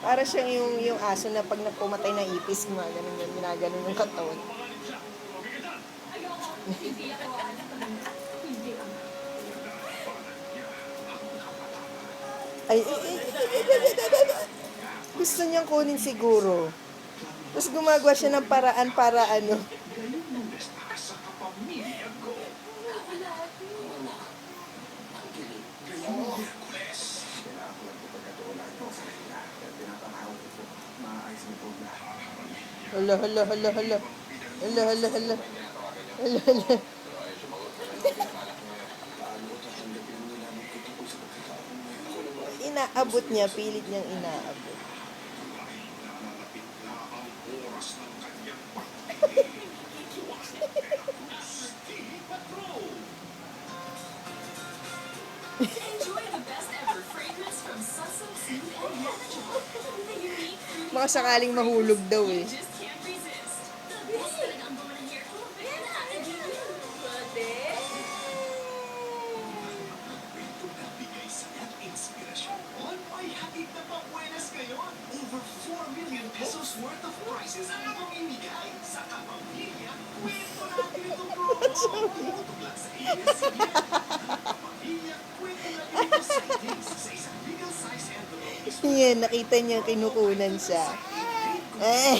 Para siyang yung aso na pag napumatay ng ipis, mga ganun yun, ginaganon yung katawan. Ay. Gusto niyang kunin siguro. Tapos gumagawa siya ng paraan para ano. Hala, hala, hala, hala. Hala, hala, hala. Hala, hala. Inaabot niya, pilit niyang inaabot. Baka sakaling mahulog daw eh. Over 4 million pesos worth of prizes ang pamimigay sa Kapamilya. Kwento natin ito, bro! Tutog lang sa ABS-CBN. Kapamilya, kwento natin ito savings sa isang legal size envelope. Yan, nakita niya kinukunan siya. Eh.